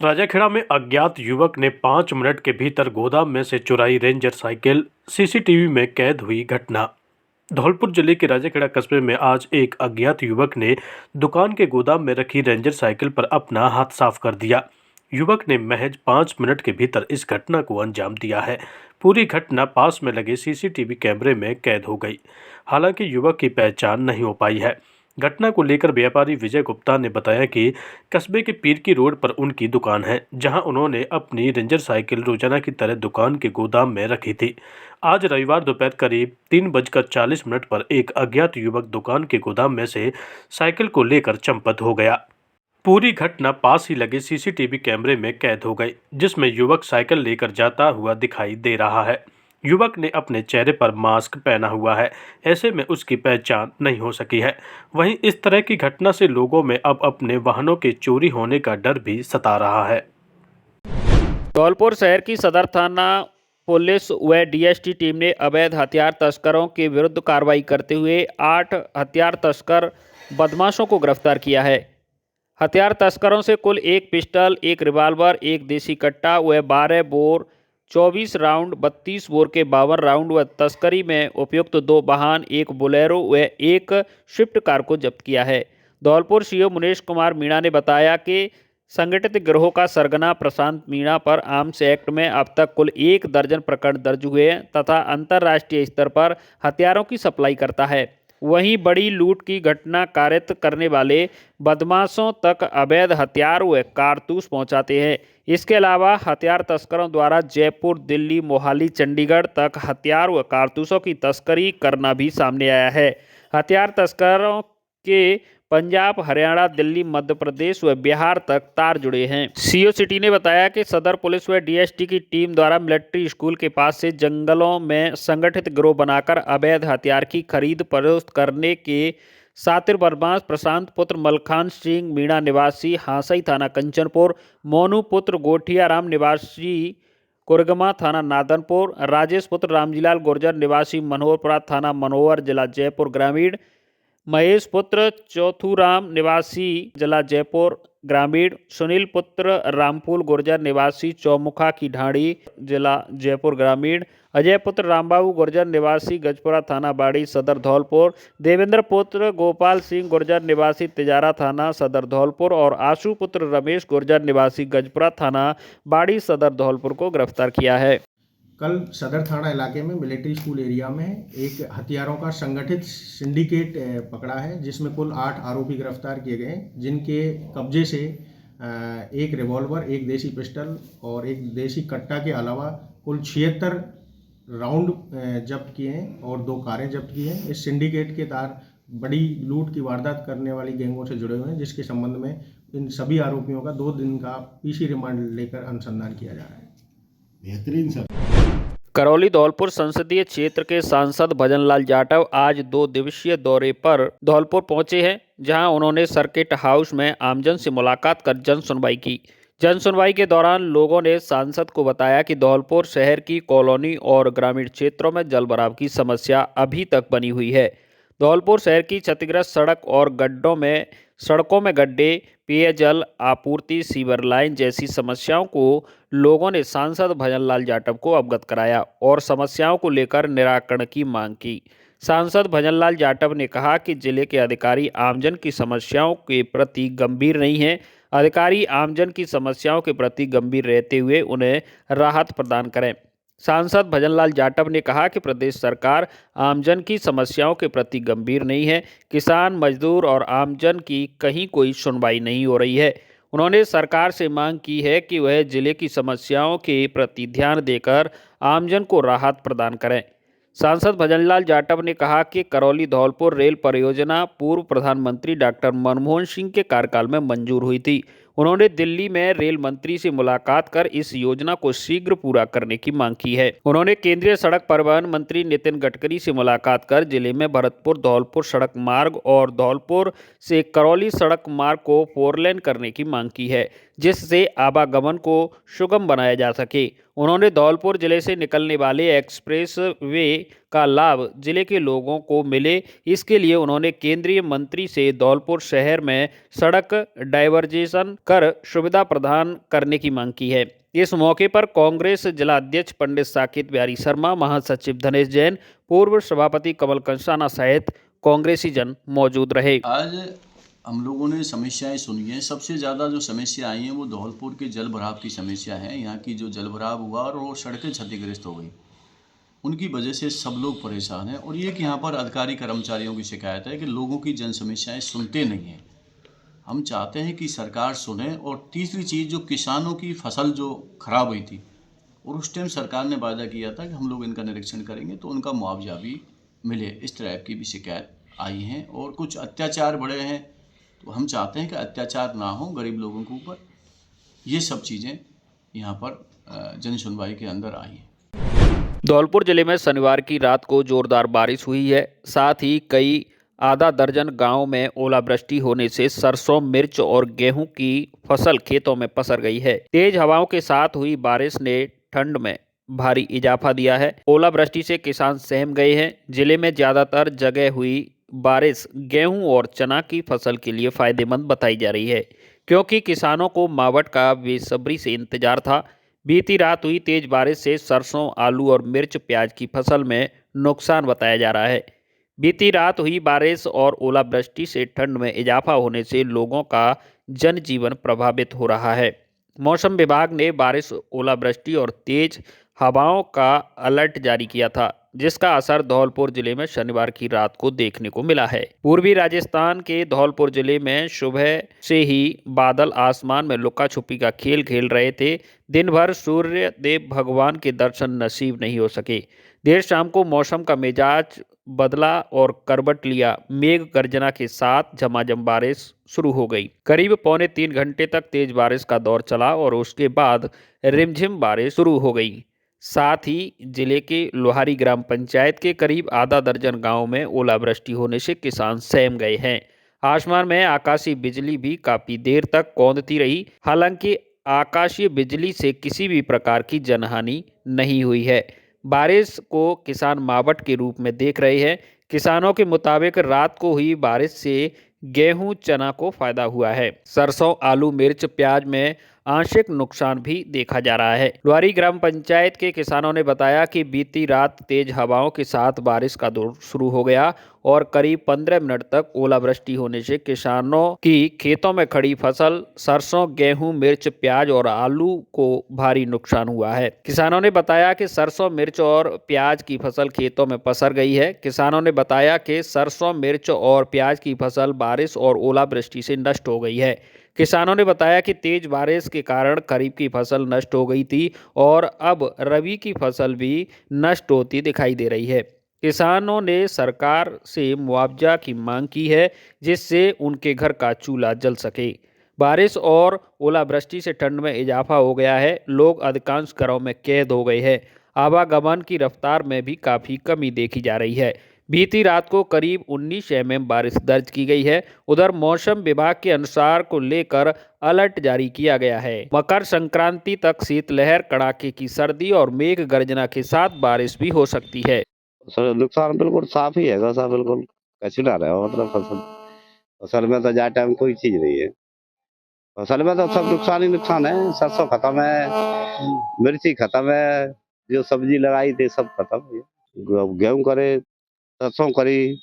राजाखेड़ा में अज्ञात युवक ने 5 मिनट के भीतर गोदाम में से चुराई रेंजर साइकिल। सीसीटीवी में कैद हुई घटना। धौलपुर जिले के राजाखेड़ा कस्बे में आज एक अज्ञात युवक ने दुकान के गोदाम में रखी रेंजर साइकिल पर अपना हाथ साफ कर दिया। युवक ने महज 5 मिनट के भीतर इस घटना को अंजाम दिया है। पूरी घटना पास में लगे सीसीटीवी कैमरे में कैद हो गई। हालांकि युवक की पहचान नहीं हो पाई है। घटना को लेकर व्यापारी विजय गुप्ता ने बताया कि कस्बे के पीर की रोड पर उनकी दुकान है, जहां उन्होंने अपनी रेंजर साइकिल रोजाना की तरह दुकान के गोदाम में रखी थी। आज रविवार दोपहर करीब 3:40 पर एक अज्ञात युवक दुकान के गोदाम में से साइकिल को लेकर चंपत हो गया। पूरी घटना पास ही लगे सीसीटीवी कैमरे में कैद हो गई, जिसमें युवक साइकिल लेकर जाता हुआ दिखाई दे रहा है। युवक ने अपने चेहरे पर मास्क पहना हुआ है, ऐसे में उसकी पहचान नहीं हो सकी है। वहीं इस तरह की घटना से लोगों में अब अपने वाहनों के चोरी होने का डर भी सता रहा है। धौलपुर शहर की सदर थाना पुलिस व डीएसटी टीम ने अवैध हथियार तस्करों के विरुद्ध कार्रवाई करते हुए 8 हथियार तस्कर बदमाशों को गिरफ्तार किया है। हथियार तस्करों से कुल 1 पिस्टल, 1 रिवाल्वर, 1 देसी कट्टा व 12 बोर, 24 राउंड, 32 बोर के 52 राउंड व तस्करी में उपयुक्त 2 वाहन, 1 बोलेरो व 1 स्विफ्ट कार को जब्त किया है। धौलपुर सीओ मुनेश कुमार मीणा ने बताया कि संगठित गिरोह का सरगना प्रशांत मीणा पर आर्म्स एक्ट में अब तक कुल 1 दर्जन प्रकरण दर्ज हुए हैं तथा अंतर्राष्ट्रीय स्तर पर हथियारों की सप्लाई करता है। वहीं बड़ी लूट की घटना कारित करने वाले बदमाशों तक अवैध हथियार व कारतूस पहुंचाते हैं। इसके अलावा हथियार तस्करों द्वारा जयपुर, दिल्ली, मोहाली, चंडीगढ़ तक हथियार व कारतूसों की तस्करी करना भी सामने आया है। हथियार तस्करों के पंजाब, हरियाणा, दिल्ली, मध्य प्रदेश व बिहार तक तार जुड़े हैं। सीओ सिटी ने बताया कि सदर पुलिस व डीएसटी की टीम द्वारा मिलिट्री स्कूल के पास से जंगलों में संगठित गिरोह बनाकर अवैध हथियार की खरीद फरोख्त करने के सातिर बदमाश प्रशांत पुत्र मलखान सिंह मीणा निवासी हांसई थाना कंचनपुर, मोनू पुत्र गोठियाराम निवासी कुरगमा थाना नादनपुर, राजेश पुत्र रामजीलाल गुर्जर निवासी मनोहरपुरा थाना मनोहर जिला जयपुर ग्रामीण, महेश पुत्र चौथूराम निवासी जिला जयपुर ग्रामीण, सुनील पुत्र रामफूल गुर्जर निवासी चौमुखा की ढाणी जिला जयपुर ग्रामीण, अजय पुत्र रामबाबू गुर्जर निवासी गजपुरा थाना बाड़ी सदर धौलपुर, देवेंद्र पुत्र गोपाल सिंह गुर्जर निवासी तिजारा थाना सदर धौलपुर और आशु पुत्र रमेश गुर्जर निवासी गजपुरा थाना बाड़ी सदर धौलपुर को गिरफ्तार किया है। कल सदर थाना इलाके में मिलिट्री स्कूल एरिया में एक हथियारों का संगठित सिंडिकेट पकड़ा है, जिसमें कुल 8 आरोपी गिरफ्तार किए गए, जिनके कब्जे से 1 रिवॉल्वर, 1 देसी पिस्टल और 1 देसी कट्टा के अलावा कुल 76 राउंड जब्त किए हैं और 2 कारें जब्त की हैं। इस सिंडिकेट के तार बड़ी लूट की वारदात करने वाली गैंगों से जुड़े हुए हैं, जिसके संबंध में इन सभी आरोपियों का 2 दिन का पीसी रिमांड लेकर अनुसंधान किया जा रहा है। बेहतरीन सर। करौली धौलपुर संसदीय क्षेत्र के सांसद भजनलाल जाटव आज 2 दिवसीय दौरे पर धौलपुर पहुंचे हैं, जहां उन्होंने सर्किट हाउस में आमजन से मुलाकात कर जन सुनवाई की। जन सुनवाई के दौरान लोगों ने सांसद को बताया कि धौलपुर शहर की कॉलोनी और ग्रामीण क्षेत्रों में जलभराव की समस्या अभी तक बनी हुई है। धौलपुर शहर की क्षतिग्रस्त सड़कों में गड्ढे, पेयजल आपूर्ति, सीवर लाइन जैसी समस्याओं को लोगों ने सांसद भजनलाल जाटव को अवगत कराया और समस्याओं को लेकर निराकरण की मांग की। सांसद भजनलाल जाटव ने कहा कि जिले के अधिकारी आमजन की समस्याओं के प्रति गंभीर नहीं हैं। अधिकारी आमजन की समस्याओं के प्रति गंभीर रहते हुए उन्हें राहत प्रदान करें। सांसद भजनलाल जाटव ने कहा कि प्रदेश सरकार आमजन की समस्याओं के प्रति गंभीर नहीं है। किसान, मजदूर और आमजन की कहीं कोई सुनवाई नहीं हो रही है। उन्होंने सरकार से मांग की है कि वह जिले की समस्याओं के प्रति ध्यान देकर आमजन को राहत प्रदान करें। सांसद भजनलाल जाटव ने कहा कि करौली धौलपुर रेल परियोजना पूर्व प्रधानमंत्री डॉक्टर मनमोहन सिंह के कार्यकाल में मंजूर हुई थी। उन्होंने दिल्ली में रेल मंत्री से मुलाकात कर इस योजना को शीघ्र पूरा करने की मांग की है। उन्होंने केंद्रीय सड़क परिवहन मंत्री नितिन गडकरी से मुलाकात कर जिले में भरतपुर धौलपुर सड़क मार्ग और धौलपुर से करौली सड़क मार्ग को 4 लेन करने की मांग की है। जिससे आवागमन को सुगम बनाया जा सके। उन्होंने धौलपुर जिले से निकलने वाले एक्सप्रेस वे का लाभ जिले के लोगों को मिले, इसके लिए उन्होंने केंद्रीय मंत्री से धौलपुर शहर में सड़क डाइवर्जेशन कर सुविधा प्रदान करने की मांग की है। इस मौके पर कांग्रेस जिला अध्यक्ष पंडित साकेत बिहारी शर्मा, महासचिव धनेश जैन, पूर्व सभापति कमल कंसाना सहित कांग्रेसी जन मौजूद रहे। आज हम लोगों ने समस्याएं सुनी हैं। सबसे ज़्यादा जो समस्या आई हैं वो धौलपुर के जल भराव की समस्या है। यहाँ की जो जल भराव हुआ और वो सड़कें क्षतिग्रस्त हो गई, उनकी वजह से सब लोग परेशान हैं। और ये कि यहाँ पर अधिकारी कर्मचारियों की शिकायत है कि लोगों की जन समस्याएं सुनते नहीं हैं। हम चाहते हैं कि सरकार सुने। और तीसरी चीज़, जो किसानों की फसल जो खराब हुई थी और उस टाइम सरकार ने वादा किया था कि हम लोग इनका निरीक्षण करेंगे तो उनका मुआवजा भी मिले, इस तरह की भी शिकायत आई हैं। और कुछ अत्याचार बढ़े हैं, तो हम चाहते हैं कि अत्याचार ना हो गरीब लोगों के ऊपर। ये सब चीज़ें यहाँ पर जन सुनवाई के अंदर आई हैं। धौलपुर जिले में शनिवार की रात को जोरदार बारिश हुई है। साथ ही कई आधा दर्जन गांव में ओलावृष्टि होने से सरसों, मिर्च और गेहूं की फसल खेतों में पसर गई है। तेज हवाओं के साथ हुई बारिश ने ठंड में भारी इजाफा दिया है। ओलावृष्टि से किसान सहम गए हैं। जिले में ज्यादातर जगह हुई बारिश गेहूं और चना की फसल के लिए फायदेमंद बताई जा रही है, क्योंकि किसानों को मावठ का बेसब्री से इंतजार था। बीती रात हुई तेज बारिश से सरसों, आलू और मिर्च, प्याज की फसल में नुकसान बताया जा रहा है। बीती रात हुई बारिश और ओलावृष्टि से ठंड में इजाफा होने से लोगों का जनजीवन प्रभावित हो रहा है। मौसम विभाग ने बारिश, ओलावृष्टि और तेज हवाओं का अलर्ट जारी किया था, जिसका असर धौलपुर जिले में शनिवार की रात को देखने को मिला है। पूर्वी राजस्थान के धौलपुर जिले में सुबह से ही बादल आसमान में लुका छुपी का खेल खेल रहे थे। दिन भर सूर्य देव भगवान के दर्शन नसीब नहीं हो सके। देर शाम को मौसम का मिजाज बदला और करवट लिया। मेघ गर्जना के साथ झमाझम बारिश शुरू हो गई। करीब पौने 3 घंटे तक तेज बारिश का दौर चला और उसके बाद रिमझिम बारिश शुरू हो गई। साथ ही जिले के लोहारी ग्राम पंचायत के करीब आधा दर्जन गांव में ओलावृष्टि होने से किसान सहम गए हैं। आसमान में आकाशीय बिजली भी काफी देर तक कौंधती रही। हालांकि आकाशीय बिजली से किसी भी प्रकार की जनहानि नहीं हुई है। बारिश को किसान मावठ के रूप में देख रहे हैं। किसानों के मुताबिक रात को हुई बारिश से गेहूं, चना को फायदा हुआ है। सरसों, आलू, मिर्च, प्याज में आंशिक नुकसान भी देखा जा रहा है। लोहारी ग्राम पंचायत के किसानों ने बताया कि बीती रात तेज हवाओं के साथ बारिश का दौर शुरू हो गया और करीब 15 मिनट तक ओलावृष्टि होने से किसानों की खेतों में खड़ी फसल सरसों, गेहूं, मिर्च, प्याज और आलू को भारी नुकसान हुआ है। किसानों ने बताया कि सरसों, मिर्च और प्याज की फसल खेतों में पसर गई है। किसानों ने बताया कि सरसों, मिर्च और प्याज की फसल बारिश और ओलावृष्टि से नष्ट हो गई है। किसानों ने बताया कि तेज बारिश के कारण खरीफ की फसल नष्ट हो गई थी और अब रबी की फसल भी नष्ट होती दिखाई दे रही है। किसानों ने सरकार से मुआवजा की मांग की है, जिससे उनके घर का चूल्हा जल सके। बारिश और ओलावृष्टि से ठंड में इजाफा हो गया है। लोग अधिकांश घरों में कैद हो गए हैं। आवागमन की रफ्तार में भी काफ़ी कमी देखी जा रही है। बीती रात को करीब 19 mm बारिश दर्ज की गई है। उधर मौसम विभाग के अनुसार को लेकर अलर्ट जारी किया गया है। मकर संक्रांति तक शीतलहर, कड़ाके की सर्दी और मेघ गर्जना के साथ बारिश भी हो सकती है। सर नुकसान बिल्कुल साफ ही है सर, बिल्कुल कैसे ना रहे हो, मतलब फसल में तो जा टाइम कोई चीज नहीं है। फसल में तो सब नुकसान ही नुकसान है। सरसों खत्म है, मिर्ची खत्म है, जो सब्जी लगाई थी सब खत्म है। गेहूं करे, सरसों करी,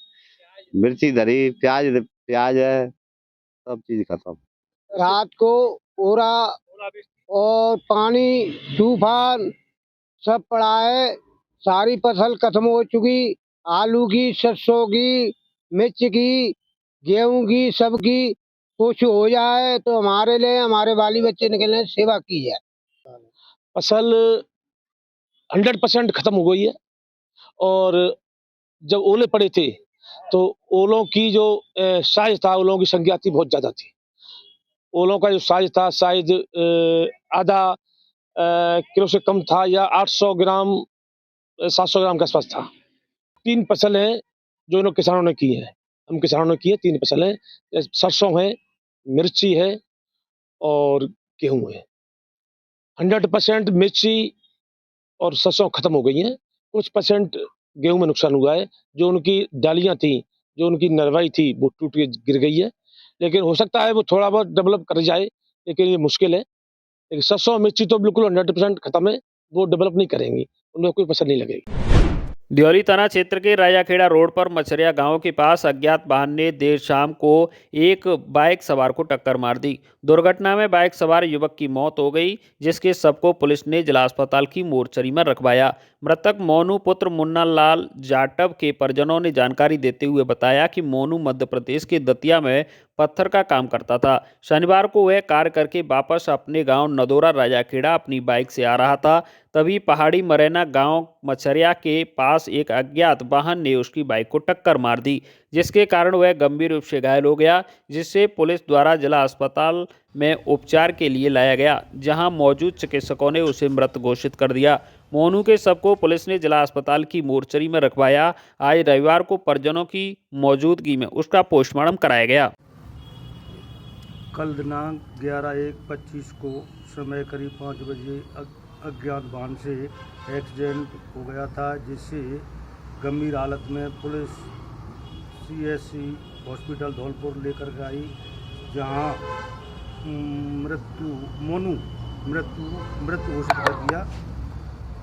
मिर्ची धरी, प्याज है, सब चीज खत्म। रात को ओरा और पानी, तूफान सब पड़ा है। सारी फसल खत्म हो चुकी। आलू की, सरसों की, मिर्च की, गेहूं की, सबकी। कुछ हो जाए तो हमारे लिए, हमारे बाली बच्चे निकलने सेवा की जाए। फसल 100% खत्म हो गई है। और जब ओले पड़े थे तो ओलों की जो साइज था, ओलों की संख्या थी बहुत ज्यादा थी। ओलों का जो साइज था, शायद आधा किलो से कम था, या 800 ग्राम 700 ग्राम के आसपास था। 3 फसल हैं जो इन किसानों ने की है। हम किसानों ने की है 3 फसलें। सरसों है, मिर्ची है और गेहूं है। 100% मिर्ची और सरसों खत्म हो गई हैं। कुछ परसेंट गेहूं में नुकसान हुआ है। जो उनकी डालियां थी, जो उनकी नरवाई थी, वो टूट के गिर गई है। लेकिन हो सकता है वो थोड़ा बहुत डेवलप कर जाए, लेकिन ये मुश्किल है। लेकिन सरसों और मिर्ची तो बिल्कुल 100% खत्म है, वो डेवलप नहीं करेंगी, उनमें कोई फसल नहीं लगेगी। दियोली थाना क्षेत्र के राजाखेड़ा रोड पर मछरिया गांव के पास अज्ञात वाहन ने देर शाम को एक बाइक सवार को टक्कर मार दी। दुर्घटना में बाइक सवार युवक की मौत हो गई, जिसके शव को पुलिस ने जिला अस्पताल की मोर्चरी में रखवाया। मृतक मोनू पुत्र मुन्ना लाल जाटव के परिजनों ने जानकारी देते हुए बताया कि मोनू मध्य प्रदेश के दतिया में पत्थर का काम करता था। शनिवार को वह कार्य करके वापस अपने गांव नदौरा राजाखेड़ा अपनी बाइक से आ रहा था। तभी पहाड़ी मरैना गांव मछरिया के पास एक अज्ञात वाहन ने उसकी बाइक को टक्कर मार दी, जिसके कारण वह गंभीर रूप से घायल हो गया, जिसे पुलिस द्वारा जिला अस्पताल में उपचार के लिए लाया गया, जहां मौजूद चिकित्सकों ने उसे मृत घोषित कर दिया। मोनू के शव को पुलिस ने जिला अस्पताल की मोर्चरी में रखवाया। आज रविवार को परिजनों की मौजूदगी में उसका पोस्टमार्टम कराया गया। कल दिनांक 11/1/25 को समय करीब 5 बजे अज्ञात वाहन से एक्सीडेंट हो गया था, जिससे गंभीर हालत में पुलिस CSC हॉस्पिटल धौलपुर लेकर गई, जहां मृत्यु घोषित कर दिया,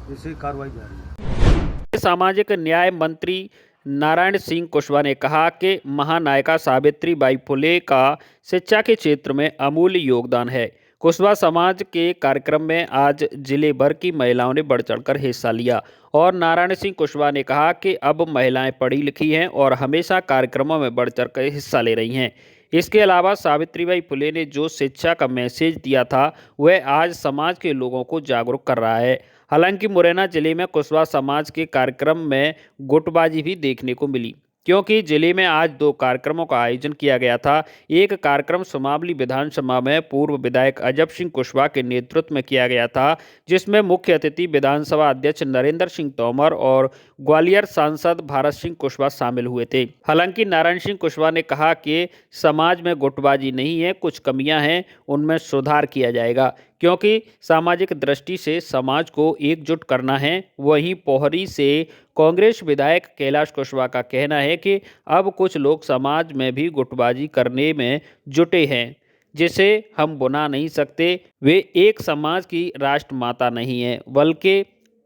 जिससे कार्रवाई जारी है। सामाजिक न्याय मंत्री नारायण सिंह कुशवाहा ने कहा कि महानायिका सावित्रीबाई फुले का शिक्षा के क्षेत्र में अमूल्य योगदान है। कुशवाहा समाज के कार्यक्रम में आज जिले भर की महिलाओं ने बढ़ चढ़कर हिस्सा लिया और नारायण सिंह कुशवाहा ने कहा कि अब महिलाएं पढ़ी लिखी हैं और हमेशा कार्यक्रमों में बढ़ चढ़कर हिस्सा ले रही हैं। इसके अलावा सावित्रीबाई फुले ने जो शिक्षा का मैसेज दिया था, वह आज समाज के लोगों को जागरूक कर रहा है। हालांकि मुरैना जिले में कुशवाहा समाज के कार्यक्रम में गुटबाजी भी देखने को मिली, क्योंकि जिले में आज 2 कार्यक्रमों का आयोजन किया गया था। एक कार्यक्रम सुमावली विधानसभा में पूर्व विधायक अजब सिंह कुशवाहा के नेतृत्व में किया गया था, जिसमें मुख्य अतिथि विधानसभा अध्यक्ष नरेंद्र सिंह तोमर और ग्वालियर सांसद भारत सिंह कुशवाहा शामिल हुए थे। हालांकि नारायण सिंह कुशवाहा ने कहा कि समाज में गुटबाजी नहीं है, कुछ कमियां हैं, उनमें सुधार किया जाएगा, क्योंकि सामाजिक दृष्टि से समाज को एकजुट करना है। वहीं पोहरी से कांग्रेस विधायक कैलाश कुशवाहा का कहना है कि अब कुछ लोग समाज में भी गुटबाजी करने में जुटे हैं, जिसे हम भुला नहीं सकते। वे एक समाज की राष्ट्रमाता नहीं है, बल्कि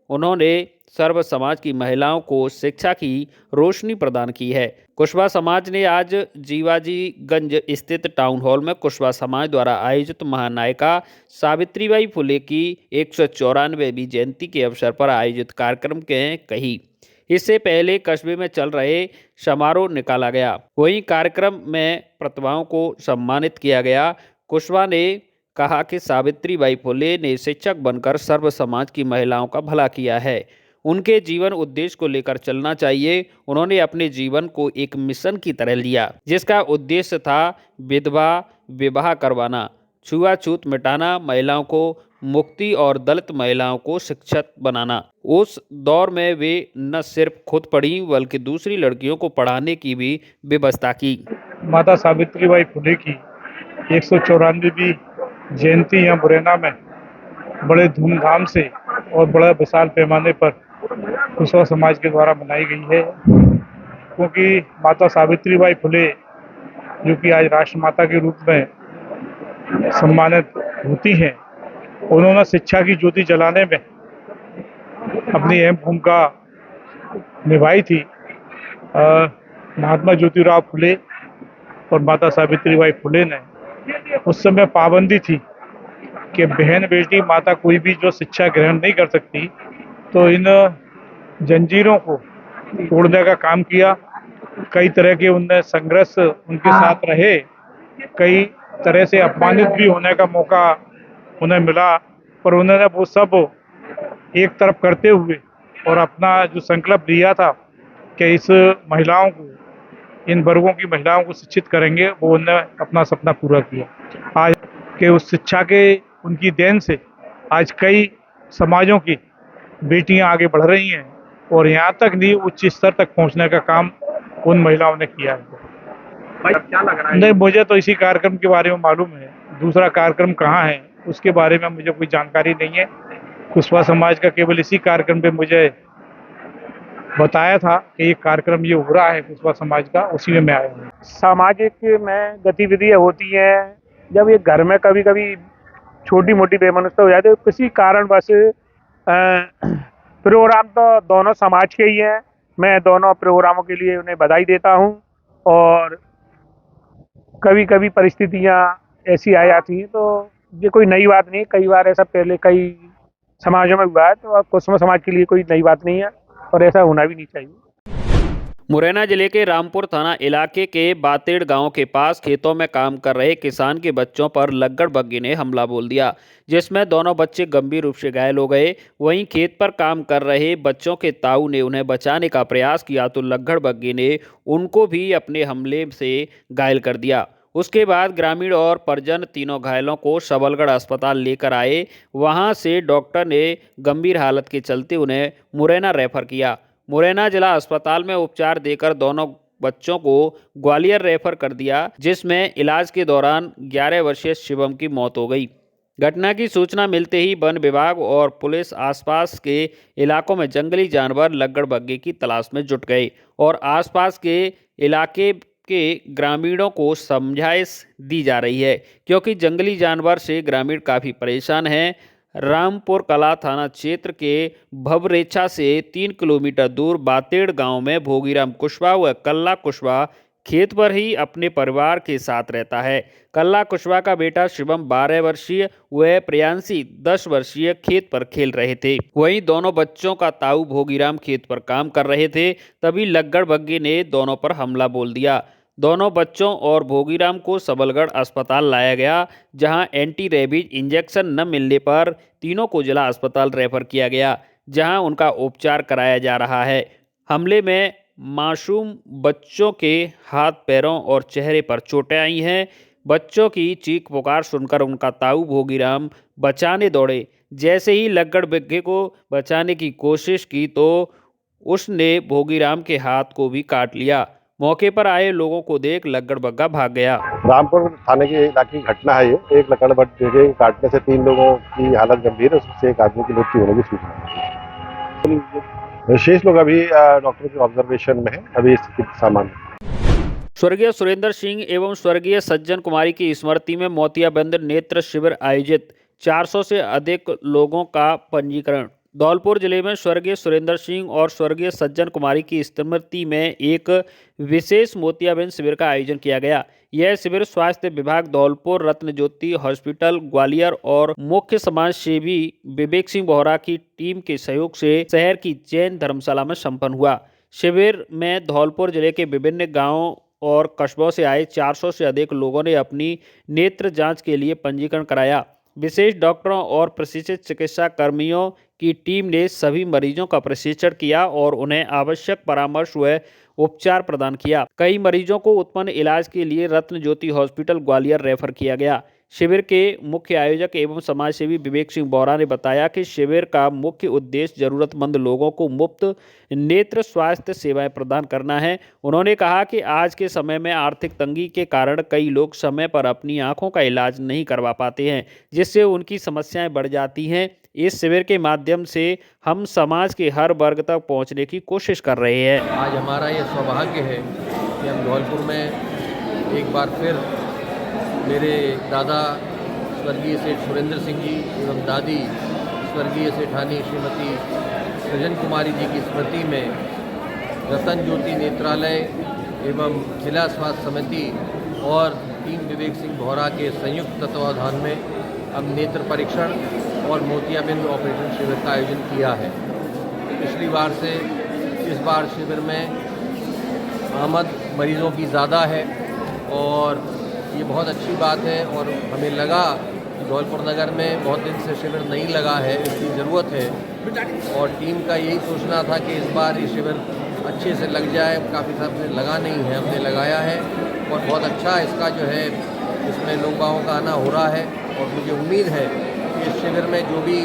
उन्होंने सर्व समाज की महिलाओं को शिक्षा की रोशनी प्रदान की है। कुशवाहा समाज ने आज जीवाजीगंज स्थित टाउन हॉल में कुशवाहा समाज द्वारा आयोजित महानायिका सावित्रीबाई फुले की 194वीं जयंती के अवसर पर आयोजित कार्यक्रम के कही। इससे पहले कस्बे में चल रहे समारोह निकाला गया। वहीं कार्यक्रम में प्रतिभाओं को सम्मानित किया गया। कुशवाहा ने कहा कि सावित्रीबाई फुले ने शिक्षक बनकर सर्व समाज की महिलाओं का भला किया है। उनके जीवन उद्देश्य को लेकर चलना चाहिए। उन्होंने अपने जीवन को एक मिशन की तरह लिया, जिसका उद्देश्य था विधवा विवाह करवाना, छुआछूत मिटाना, महिलाओं को मुक्ति और दलित महिलाओं को शिक्षित बनाना। उस दौर में वे न सिर्फ खुद पढ़ी, बल्कि दूसरी लड़कियों को पढ़ाने की भी व्यवस्था की। माता सावित्रीबाई फुले की 194वीं जयंती यहाँ मुरैना में बड़े धूमधाम से और बड़ा विशाल पैमाने पर कुशवाहा समाज के द्वारा मनाई गई है, क्योंकि माता सावित्रीबाई फुले, जो कि आज राष्ट्रमाता के रूप में सम्मानित होती हैं, उन्होंने शिक्षा की ज्योति जलाने में अपनी अहम भूमिका निभाई थी। महात्मा ज्योतिराव फुले और माता सावित्रीबाई फुले ने उस समय पाबंदी थी कि बहन बेटी माता कोई भी जो शिक्षा ग्रहण नहीं कर सकती, तो इन जंजीरों को तोड़ने का काम किया। कई तरह के उनने संघर्ष उनके साथ रहे, कई तरह से अपमानित भी होने का मौका उन्हें मिला, पर उन्होंने वो सब एक तरफ करते हुए और अपना जो संकल्प लिया था कि इस महिलाओं को, इन वर्गों की महिलाओं को शिक्षित करेंगे, वो उन्होंने अपना सपना पूरा किया। आज के उस शिक्षा के उनकी देन से आज कई समाजों की बेटियां आगे बढ़ रही हैं और यहाँ तक नहीं, उच्च स्तर तक पहुँचने का काम उन महिलाओं ने किया है। भाई क्या लग रहा है? नहीं, मुझे तो इसी कार्यक्रम के बारे में मालूम है, दूसरा कार्यक्रम कहाँ है उसके बारे में मुझे कोई जानकारी नहीं है। कुशवाहा समाज का केवल इसी कार्यक्रम पे मुझे बताया था कि ये कार्यक्रम ये हो रहा है कुशवाहा समाज का, उसी में मैं आया हूँ। सामाजिक में गतिविधियाँ होती हैं, जब ये घर में कभी कभी छोटी मोटी बेमनुष्यता हो जाती है, किसी कारणवश प्रोग्राम तो दोनों समाज के ही हैं। मैं दोनों प्रोग्रामों के लिए उन्हें बधाई देता हूँ, और कभी कभी परिस्थितियाँ ऐसी आ जाती हैं तो ये कोई नई बात नहीं। कई बार ऐसा पहले कई समाजों में हुआ है, तो कुशवाहा समाज के लिए कोई नई बात नहीं है और ऐसा होना भी नहीं चाहिए। मुरैना जिले के रामपुर थाना इलाके के बातेड़ गांव के पास खेतों में काम कर रहे किसान के बच्चों पर लग्गड़ बग्घी ने हमला बोल दिया, जिसमें दोनों बच्चे गंभीर रूप से घायल हो गए। वहीं खेत पर काम कर रहे बच्चों के ताऊ ने उन्हें बचाने का प्रयास किया तो लग्गड़ बग्घी ने उनको भी अपने हमले से घायल कर दिया। उसके बाद ग्रामीण और परिजन तीनों घायलों को सबलगढ़ अस्पताल लेकर आए। वहां से डॉक्टर ने गंभीर हालत के चलते उन्हें मुरैना रेफर किया। मुरैना जिला अस्पताल में उपचार देकर दोनों बच्चों को ग्वालियर रेफर कर दिया, जिसमें इलाज के दौरान 11 वर्षीय शिवम की मौत हो गई। घटना की सूचना मिलते ही वन विभाग और पुलिस आसपास के इलाकों में जंगली जानवर लग्गड़ बग्घी की तलाश में जुट गए और आसपास के इलाके के ग्रामीणों को समझाइश दी जा रही है, क्योंकि जंगली जानवर से ग्रामीण काफ़ी परेशान हैं। रामपुर कला थाना क्षेत्र के भवरेछा से 3 किलोमीटर दूर बातेड़ गांव में भोगीराम कुशवाहा व कल्ला कुशवाहा खेत पर ही अपने परिवार के साथ रहता है। कल्ला कुशवाहा का बेटा शिवम 12 वर्षीय व प्रियांशी 10 वर्षीय खेत पर खेल रहे थे। वहीं दोनों बच्चों का ताऊ भोगीराम खेत पर काम कर रहे थे, तभी लग्गड़ बग्घी ने दोनों पर हमला बोल दिया। दोनों बच्चों और भोगीराम को सबलगढ़ अस्पताल लाया गया, जहां एंटी रेबीज इंजेक्शन न मिलने पर तीनों को जिला अस्पताल रेफर किया गया, जहां उनका उपचार कराया जा रहा है। हमले में मासूम बच्चों के हाथ, पैरों और चेहरे पर चोटें आई हैं। बच्चों की चीख पुकार सुनकर उनका ताऊ भोगीराम बचाने दौड़े। जैसे ही लग्गड़ बग्घी को बचाने की कोशिश की तो उसने भोगीराम के हाथ को भी काट लिया। मौके पर आए लोगों को देख लग्गड़ बग्घा भाग गया। रामपुर थाने के इलाके की घटना है। ये एक लकड़ बग्घे के काटने से 3 लोगों की हालत गंभीर है, उससे एक आदमी की मृत्यु होने की सूचना है। शेष लोग अभी डॉक्टर के ऑब्जर्वेशन में है, अभी स्थिति सामान्य। स्वर्गीय सुरेंद्र सिंह एवं स्वर्गीय सज्जन कुमारी की स्मृति में मोतियाबिंद नेत्र शिविर आयोजित, 400 से अधिक लोगों का पंजीकरण। धौलपुर जिले में स्वर्गीय सुरेंद्र सिंह और स्वर्गीय सज्जन कुमारी की स्मृति में एक विशेष मोतियाबिंद शिविर का आयोजन किया गया। यह शिविर स्वास्थ्य विभाग धौलपुर, रत्न ज्योति हॉस्पिटल ग्वालियर और मुख्य समाज सेवी विवेक सिंह बोहरा की टीम के सहयोग से शहर की जैन धर्मशाला में संपन्न हुआ। शिविर में धौलपुर जिले के विभिन्न गाँवों और कस्बों से आए 400 से अधिक लोगों ने अपनी नेत्र जांच के लिए पंजीकरण कराया। विशेष डॉक्टरों और प्रशिक्षित चिकित्सा कर्मियों की टीम ने सभी मरीजों का प्रशिक्षण किया और उन्हें आवश्यक परामर्श व उपचार प्रदान किया। कई मरीजों को उत्पन्न इलाज के लिए रत्न ज्योति हॉस्पिटल ग्वालियर रेफर किया गया। शिविर के मुख्य आयोजक एवं समाजसेवी विवेक सिंह बोहरा ने बताया कि शिविर का मुख्य उद्देश्य जरूरतमंद लोगों को मुफ्त नेत्र स्वास्थ्य सेवाएं प्रदान करना है। उन्होंने कहा कि आज के समय में आर्थिक तंगी के कारण कई लोग समय पर अपनी आंखों का इलाज नहीं करवा पाते हैं, जिससे उनकी समस्याएं बढ़ जाती हैं। इस शिविर के माध्यम से हम समाज के हर वर्ग तक पहुंचने की कोशिश कर रहे हैं। आज हमारा ये सौभाग्य है कि हम धौलपुर में एक बार फिर मेरे दादा स्वर्गीय सेठ सुरेंद्र सिंह जी एवं दादी स्वर्गीय सेठानी श्रीमती सज्जन कुमारी जी की स्मृति में रतन ज्योति नेत्रालय एवं जिला स्वास्थ्य समिति और टीम विवेक सिंह बोहरा के संयुक्त तत्वावधान में हम नेत्र परीक्षण और मोतियाबिंद ऑपरेशन शिविर का आयोजन किया है। पिछली बार से इस बार शिविर में आमद मरीज़ों की ज़्यादा है और ये बहुत अच्छी बात है। और हमें लगा कि धौलपुर नगर में बहुत दिन से शिविर नहीं लगा है, इसकी ज़रूरत है और टीम का यही सोचना था कि इस बार ये शिविर अच्छे से लग जाए। काफ़ी समय से लगा नहीं है, हमने लगाया है और बहुत अच्छा इसका जो है इसमें लोगों का आना हो रहा है। और मुझे उम्मीद है कि इस शिविर में जो भी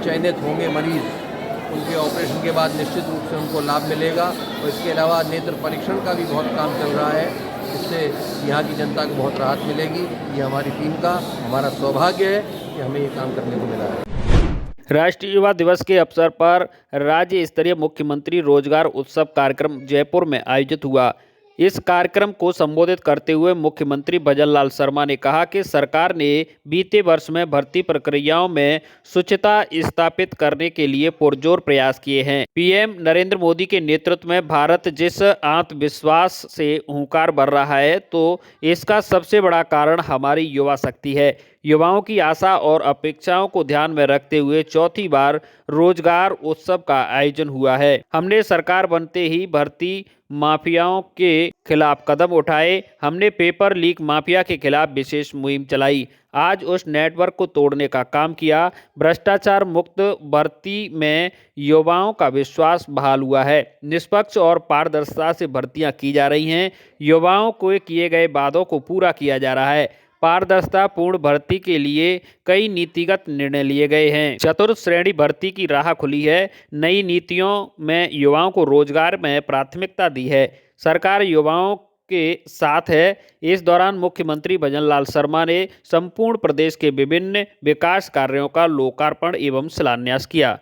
चयनित होंगे मरीज़, उनके ऑपरेशन के बाद निश्चित रूप से उनको लाभ मिलेगा। और इसके अलावा नेत्र परीक्षण का भी बहुत काम चल रहा है, इससे यहाँ की जनता को बहुत राहत मिलेगी। ये हमारी टीम का हमारा सौभाग्य है कि हमें ये काम करने को मिला है। राष्ट्रीय युवा दिवस के अवसर पर राज्य स्तरीय मुख्यमंत्री रोजगार उत्सव कार्यक्रम जयपुर में आयोजित हुआ। इस कार्यक्रम को संबोधित करते हुए मुख्यमंत्री भजनलाल शर्मा ने कहा कि सरकार ने बीते वर्ष में भर्ती प्रक्रियाओं में शुचिता स्थापित करने के लिए पुरजोर प्रयास किए हैं। पीएम नरेंद्र मोदी के नेतृत्व में भारत जिस आत्मविश्वास से हुंकार भर रहा है, तो इसका सबसे बड़ा कारण हमारी युवा शक्ति है। युवाओं की आशा और अपेक्षाओं को ध्यान में रखते हुए चौथी बार रोजगार उत्सव का आयोजन हुआ है। हमने सरकार बनते ही भर्ती माफियाओं के खिलाफ कदम उठाए। हमने पेपर लीक माफिया के खिलाफ विशेष मुहिम चलाई। आज उस नेटवर्क को तोड़ने का काम किया। भ्रष्टाचार मुक्त भर्ती में युवाओं का विश्वास बहाल हुआ है। निष्पक्ष और पारदर्शिता से भर्तियां की जा रही हैं। युवाओं को किए गए वादों को पूरा किया जा रहा है। पारदर्शिता पूर्ण भर्ती के लिए कई नीतिगत निर्णय लिए गए हैं। चतुर्थ श्रेणी भर्ती की राह खुली है। नई नीतियों में युवाओं को रोजगार में प्राथमिकता दी है। सरकार युवाओं के साथ है। इस दौरान मुख्यमंत्री भजनलाल शर्मा ने संपूर्ण प्रदेश के विभिन्न विकास कार्यों का लोकार्पण एवं शिलान्यास किया।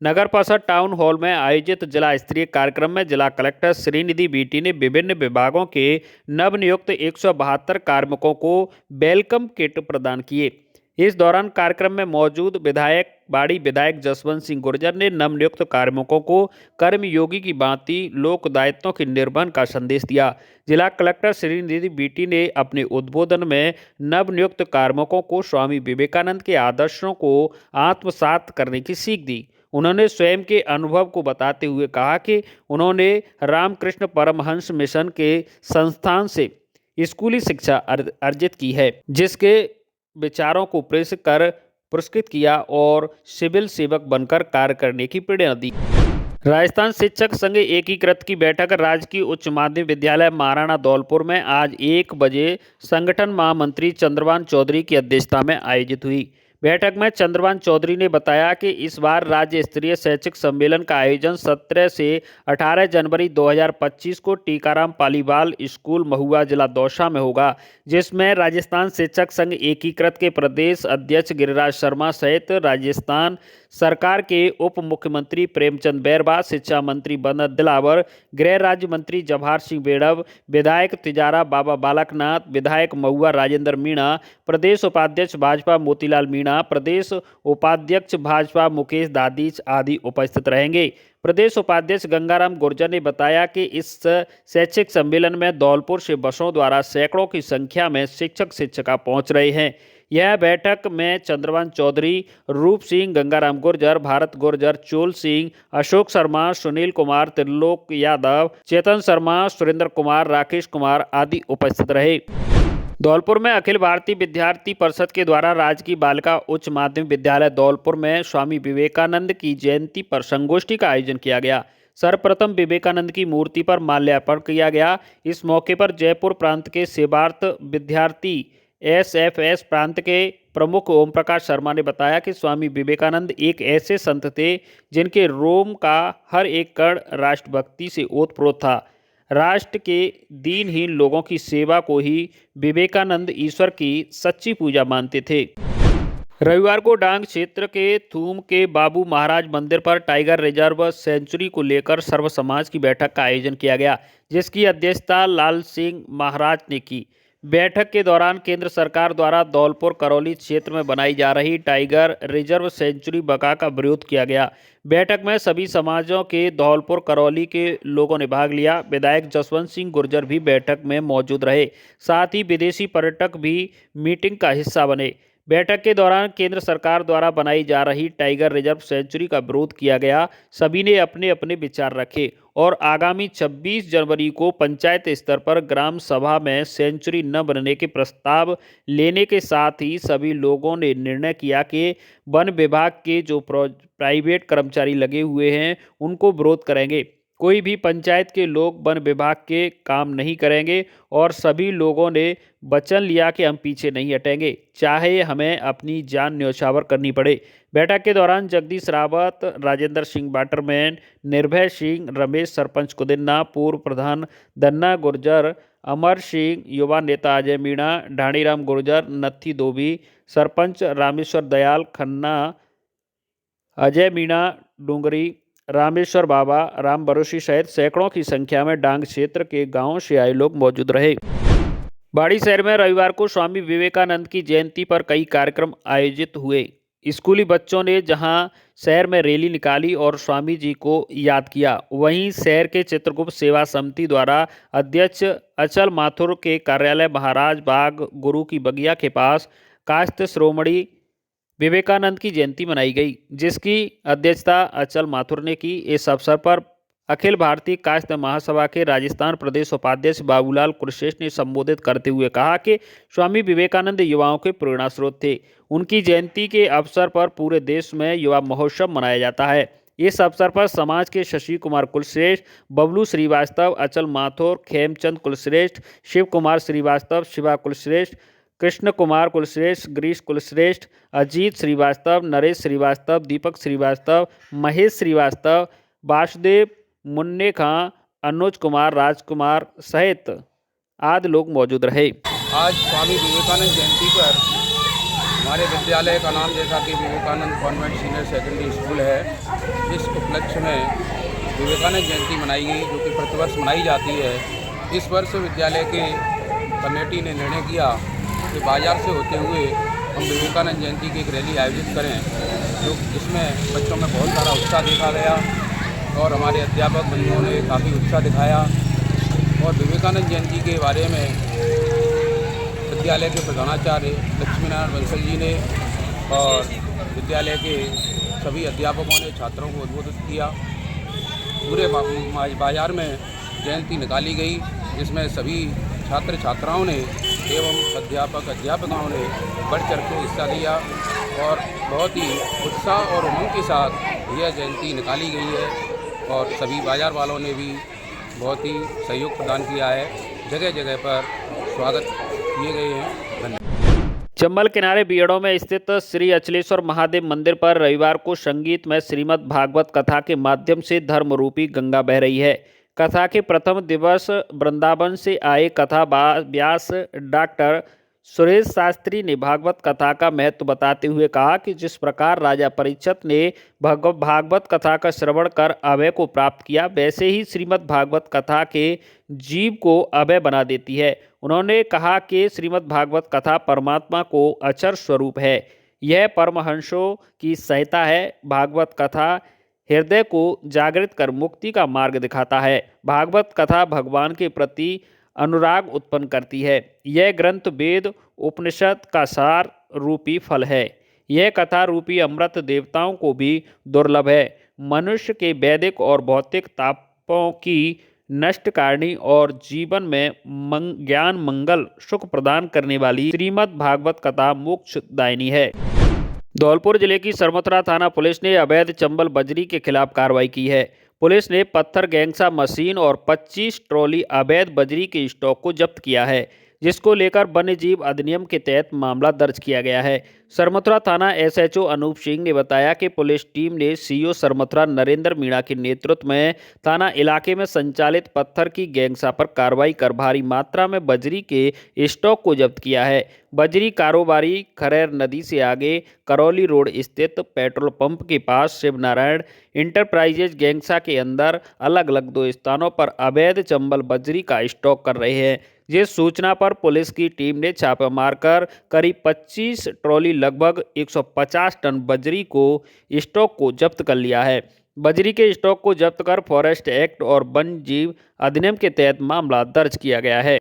नगर परिषद टाउन हॉल में आयोजित जिला स्तरीय कार्यक्रम में जिला कलेक्टर श्रीनिधि बीटी ने विभिन्न विभागों के नवनियुक्त 172 कार्मिकों को वेलकम किट प्रदान किए। इस दौरान कार्यक्रम में मौजूद विधायक जसवंत सिंह गुर्जर ने नवनियुक्त कार्मिकों को कर्मयोगी की भांति लोक दायित्वों के निर्वहन का संदेश दिया। जिला कलेक्टर श्रीनिधि बीटी ने अपने उद्बोधन में नवनियुक्त कार्मिकों को स्वामी विवेकानंद के आदर्शों को आत्मसात करने की सीख दी। उन्होंने स्वयं के अनुभव को बताते हुए कहा कि उन्होंने रामकृष्ण परमहंस मिशन के संस्थान से स्कूली शिक्षा अर्जित की है, जिसके विचारों को प्रेषित कर पुरस्कृत किया और सिविल सेवक बनकर कार्य करने की प्रेरणा दी। राजस्थान शिक्षक संघ एकीकृत की बैठक राजकीय उच्च माध्यमिक विद्यालय महाराणा धौलपुर में आज 1 बजे संगठन महामंत्री चंद्रभान चौधरी की अध्यक्षता में आयोजित हुई। बैठक में चंद्रभान चौधरी ने बताया कि इस बार राज्य स्तरीय शैक्षिक सम्मेलन का आयोजन 17 से 18 जनवरी 2025 को टीकाराम पालीवाल स्कूल महुआ जिला दौसा में होगा, जिसमें राजस्थान शिक्षक संघ एकीकृत के प्रदेश अध्यक्ष गिरिराज शर्मा सहित राजस्थान सरकार के उप मुख्यमंत्री प्रेमचंद बैरवा, शिक्षा मंत्री बनत दिलावर, गृह राज्य मंत्री जवाहर सिंह बेड़व, विधायक तिजारा बाबा बालकनाथ, विधायक महुआ राजेंद्र मीणा, प्रदेश उपाध्यक्ष भाजपा मोतीलाल मीणा, प्रदेश उपाध्यक्ष भाजपा मुकेश दादीच आदि उपस्थित रहेंगे। प्रदेश उपाध्यक्ष गंगाराम गुर्जर ने बताया कि इस शैक्षिक सम्मेलन में धौलपुर से बसों द्वारा सैकड़ों की संख्या में शिक्षिका पहुंच रहे हैं। यह बैठक में चंद्रभान चौधरी, रूप सिंह, गंगाराम गुर्जर, भारत गुर्जर, चोल सिंह, अशोक शर्मा, सुनील कुमार, त्रिलोक यादव, चेतन शर्मा, सुरेंद्र कुमार, राकेश कुमार आदि उपस्थित रहे। धौलपुर में अखिल भारतीय विद्यार्थी परिषद के द्वारा राजकीय बालिका उच्च माध्यमिक विद्यालय धौलपुर में स्वामी विवेकानंद की जयंती पर संगोष्ठी का आयोजन किया गया। सर्वप्रथम विवेकानंद की मूर्ति पर माल्यार्पण किया गया। इस मौके पर जयपुर प्रांत के सेवार्थ विद्यार्थी एसएफएस प्रांत के प्रमुख ओम प्रकाश शर्मा ने बताया कि स्वामी विवेकानंद एक ऐसे संत थे जिनके रोम का हर एक कण राष्ट्रभक्ति से ओतप्रोत था। राष्ट्र के दीनहीन लोगों की सेवा को ही विवेकानंद ईश्वर की सच्ची पूजा मानते थे। रविवार को डांग क्षेत्र के थूम के बाबू महाराज मंदिर पर टाइगर रिजर्व सेंचुरी को लेकर सर्व समाज की बैठक का आयोजन किया गया, जिसकी अध्यक्षता लाल सिंह महाराज ने की। बैठक के दौरान केंद्र सरकार द्वारा धौलपुर करौली क्षेत्र में बनाई जा रही टाइगर रिजर्व सेंचुरी बका का विरोध किया गया। बैठक में सभी समाजों के धौलपुर करौली के लोगों ने भाग लिया। विधायक जसवंत सिंह गुर्जर भी बैठक में मौजूद रहे। साथ ही विदेशी पर्यटक भी मीटिंग का हिस्सा बने। बैठक के दौरान केंद्र सरकार द्वारा बनाई जा रही टाइगर रिजर्व सेंचुरी का विरोध किया गया। सभी ने अपने अपने विचार रखे और आगामी 26 जनवरी को पंचायत स्तर पर ग्राम सभा में सेंचुरी न बनने के प्रस्ताव लेने के साथ ही सभी लोगों ने निर्णय किया कि वन विभाग के जो प्राइवेट कर्मचारी लगे हुए हैं उनको विरोध करेंगे। कोई भी पंचायत के लोग वन विभाग के काम नहीं करेंगे और सभी लोगों ने वचन लिया कि हम पीछे नहीं हटेंगे, चाहे हमें अपनी जान न्यौछावर करनी पड़े। बैठक के दौरान जगदीश रावत, राजेंद्र सिंह वाटरमैन, निर्भय सिंह, रमेश सरपंच कुदिन्ना, पूर्व प्रधान दन्ना गुर्जर अमर सिंह, युवा नेता अजय मीणा, ढाणीराम गुर्जर, नत्थी धोबी, सरपंच रामेश्वर दयाल खन्ना, अजय मीणा डूंगरी, रामेश्वर बाबा, राम बरोशी सहित सैकड़ों की संख्या में डांग क्षेत्र के गांवों से आए लोग मौजूद रहे। बाड़ी शहर में रविवार को स्वामी विवेकानंद की जयंती पर कई कार्यक्रम आयोजित हुए। स्कूली बच्चों ने जहां शहर में रैली निकाली और स्वामी जी को याद किया, वहीं शहर के चित्रगुप्त सेवा समिति द्वारा अध्यक्ष अचल माथुर के कार्यालय महाराज बाग गुरु की बगिया के पास कायस्थ श्रोमणी विवेकानंद की जयंती मनाई गई, जिसकी अध्यक्षता अचल माथुर ने की। इस अवसर पर अखिल भारतीय कायस्थ महासभा के राजस्थान प्रदेश उपाध्यक्ष बाबूलाल कुलश्रेष्ठ ने संबोधित करते हुए कहा कि स्वामी विवेकानंद युवाओं के प्रेरणा स्रोत थे। उनकी जयंती के अवसर पर पूरे देश में युवा महोत्सव मनाया जाता है। इस अवसर पर समाज के शशि कुमार कुलश्रेष्ठ, बबलू श्रीवास्तव, अचल माथुर, खेमचंद कुलश्रेष्ठ, शिव कुमार श्रीवास्तव, शिवा कुलश्रेष्ठ, कृष्ण कुमार कुलश्रेष्ठ, गिरीश कुलश्रेष्ठ, अजीत श्रीवास्तव, नरेश श्रीवास्तव, दीपक श्रीवास्तव, महेश श्रीवास्तव, वासुदेव, मुन्ने खां, अनुज कुमार, राजकुमार सहित आदि लोग मौजूद रहे। आज स्वामी विवेकानंद जयंती पर हमारे विद्यालय का नाम जैसा कि Vivekananda convent senior secondary school है, इस उपलक्ष्य में विवेकानंद जयंती मनाई गई, जो कि प्रतिवर्ष मनाई जाती है। इस वर्ष विद्यालय के कमेटी ने निर्णय किया कि बाजार से होते हुए हम विवेकानंद जयंती की एक रैली आयोजित करें, जो जिसमें बच्चों में बहुत सारा उत्साह देखा गया और हमारे अध्यापक बंधुओं ने काफ़ी उत्साह दिखाया। और विवेकानंद जयंती के बारे में विद्यालय के प्रधानाचार्य लक्ष्मीनारायण बंसल जी ने और विद्यालय के सभी अध्यापकों ने छात्रों को उद्बोधित किया। पूरे बाजार में जयंती निकाली गई, जिसमें सभी छात्र छात्राओं ने एवं अध्यापक अध्यापिकाओं ने बढ़ चढ़ के हिस्सा लिया और बहुत ही उत्साह और उमंग के साथ यह जयंती निकाली गई है। और सभी बाजार वालों ने भी बहुत ही सहयोग प्रदान किया है। जगह जगह पर स्वागत किए गए हैं। धन्यवाद। चंबल किनारे बीहड़ों में स्थित श्री अचलेश्वर महादेव मंदिर पर रविवार को संगीत में श्रीमद् भागवत कथा के माध्यम से धर्म रूपी गंगा बह रही है। कथा के प्रथम दिवस वृंदावन से आए कथा व्यास डॉक्टर सुरेश शास्त्री ने भागवत कथा का महत्व बताते हुए कहा कि जिस प्रकार राजा परीक्षित ने भागवत कथा का श्रवण कर अभय को प्राप्त किया, वैसे ही श्रीमद् भागवत कथा के जीव को अभय बना देती है। उन्होंने कहा कि श्रीमद् भागवत कथा परमात्मा को अचर स्वरूप है, यह परमहंसों की संहिता है। भागवत कथा हृदय को जागृत कर मुक्ति का मार्ग दिखाता है। भागवत कथा भगवान के प्रति अनुराग उत्पन्न करती है। यह ग्रंथ वेद उपनिषद का सार रूपी फल है। यह कथा रूपी अमृत देवताओं को भी दुर्लभ है। मनुष्य के वैदिक और भौतिक तापों की नष्टकारिणी और जीवन में ज्ञान मंगल सुख प्रदान करने वाली श्रीमद् भागवत कथा मोक्षदायिनी है। धौलपुर जिले की सरमथुरा थाना पुलिस ने अवैध चंबल बजरी के खिलाफ कार्रवाई की है। पुलिस ने पत्थर गैंगसा मशीन और 25 ट्रॉली अवैध बजरी के स्टॉक को जब्त किया है, जिसको लेकर वन्यजीव अधिनियम के तहत मामला दर्ज किया गया है। सरमथुरा थाना एसएचओ अनूप सिंह ने बताया कि पुलिस टीम ने सीओ सरमथुरा नरेंद्र मीणा के नेतृत्व में थाना इलाके में संचालित पत्थर की गैंगसा पर कार्रवाई कर भारी मात्रा में बजरी के स्टॉक को जब्त किया है। बजरी कारोबारी खरैर नदी से आगे करौली रोड स्थित पेट्रोल पंप के पास शिवनारायण इंटरप्राइजेज गैंगसा के अंदर अलग अलग 2 स्थानों पर अवैध चंबल बजरी का स्टॉक कर रहे हैं। जिस सूचना पर पुलिस की टीम ने छापा मारकर करीब 25 ट्रॉली लगभग 150 टन बजरी को स्टॉक को जब्त कर लिया है। बजरी के स्टॉक को जब्त कर फॉरेस्ट एक्ट और वन्य जीव अधिनियम के तहत मामला दर्ज किया गया है।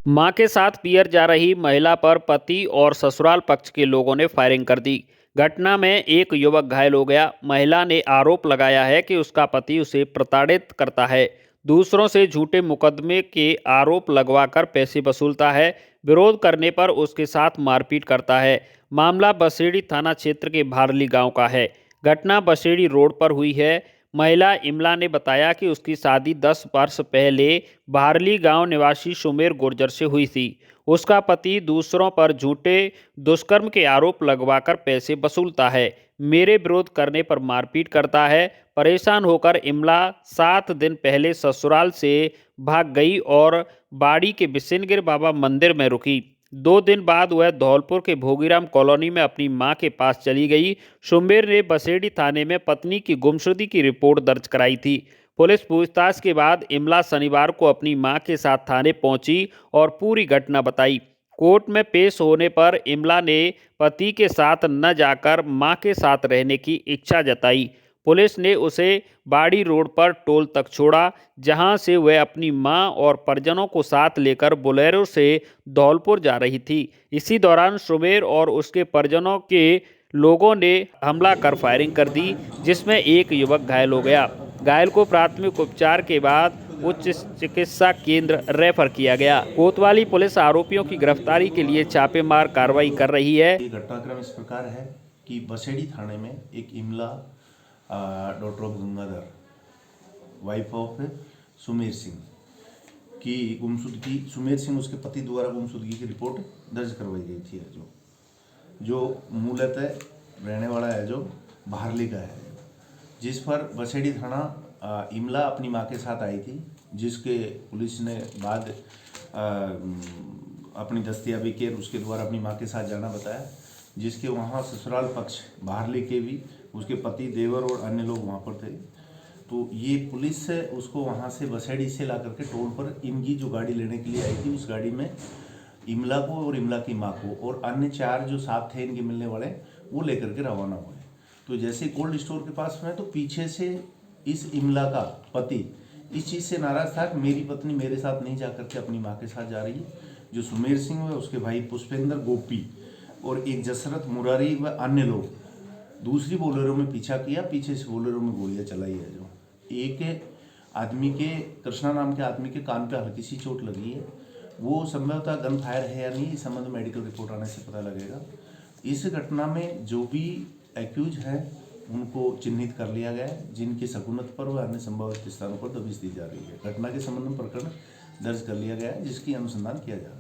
मां के साथ पियर जा रही महिला पर पति और ससुराल पक्ष के लोगों ने फायरिंग कर दी। घटना में एक युवक घायल हो गया। महिला ने आरोप लगाया है कि उसका पति उसे प्रताड़ित करता है, दूसरों से झूठे मुकदमे के आरोप लगवाकर पैसे वसूलता है, विरोध करने पर उसके साथ मारपीट करता है। मामला बसेड़ी थाना क्षेत्र के भारली गांव का है। घटना बसेड़ी रोड पर हुई है। महिला इमला ने बताया कि उसकी शादी 10 वर्ष पहले बाहरली गांव निवासी सुमेर गुर्जर से हुई थी। उसका पति दूसरों पर झूठे दुष्कर्म के आरोप लगवाकर पैसे वसूलता है, मेरे विरोध करने पर मारपीट करता है। परेशान होकर इमला 7 दिन पहले ससुराल से भाग गई और बाड़ी के बिसिनगिर बाबा मंदिर में रुकी। 2 दिन बाद वह धौलपुर के भोगीराम कॉलोनी में अपनी मां के पास चली गई। सुमेर ने बसेड़ी थाने में पत्नी की गुमशुदगी की रिपोर्ट दर्ज कराई थी। पुलिस पूछताछ के बाद इमला शनिवार को अपनी मां के साथ थाने पहुंची और पूरी घटना बताई। कोर्ट में पेश होने पर इमला ने पति के साथ न जाकर मां के साथ रहने की इच्छा जताई। पुलिस ने उसे बाड़ी रोड पर टोल तक छोड़ा, जहां से वह अपनी मां और परिजनों को साथ लेकर बोलेरो से धौलपुर जा रही थी। इसी दौरान सुमेर और उसके परिजनों के लोगों ने हमला कर फायरिंग कर दी, जिसमें एक युवक घायल हो गया। घायल को प्राथमिक उपचार के बाद उच्च चिकित्सा केंद्र रेफर किया गया। कोतवाली पुलिस आरोपियों की गिरफ्तारी के लिए छापेमार कार्रवाई कर रही है। घटनाक्रम इस प्रकार है कि बसेड़ी थाने में एक इमला daughter of Gangadhar, wife of Sumer Singh की गुमशुदगी, सुमेर सिंह उसके पति द्वारा गुमशुदगी की रिपोर्ट दर्ज करवाई गई थी, जो मूलतः रहने वाला है, जो बाहरली का है, जिस पर बसेड़ी थाना इमला अपनी मां के साथ आई थी, जिसके पुलिस ने बाद अपनी दस्तयाबी के उसके द्वारा अपनी मां के साथ जाना बताया, जिसके वहाँ ससुराल पक्ष बाहरली के भी उसके पति, देवर और अन्य लोग वहाँ पर थे। तो ये पुलिस उसको वहाँ से बसेड़ी से ला करके टोल पर इनकी जो गाड़ी लेने के लिए आई थी, उस गाड़ी में इमला को और इमला की माँ को और अन्य 4 जो साथ थे इनके मिलने वाले, वो लेकर के रवाना हुए। तो जैसे कोल्ड स्टोर के पास में, तो पीछे से इस इमला का पति इस चीज़ से नाराज़ था कि मेरी पत्नी मेरे साथ नहीं जा करके अपनी माँ के साथ जा रही है। जो सुमेर सिंह है, उसके भाई पुष्पेंद्र, गोपी और एक जसरत, मुरारी व अन्य लोग दूसरी बोलेरो में पीछा किया, पीछे से बोलेरो में गोलियां चलाई है। जो एक आदमी के, कृष्णा नाम के आदमी के कान पे हल्की सी चोट लगी है, वो संभवतः गन फायर है या नहीं, इस संबंध में मेडिकल रिपोर्ट आने से पता लगेगा। इस घटना में जो भी एक्यूज है उनको चिन्हित कर लिया गया है, जिनकी शकुनत पर व अन्य संभावित स्थानों पर दबिश दी जा रही है। घटना के संबंध में प्रकरण दर्ज कर लिया गया है, जिसकी अनुसंधान किया जा रहा है।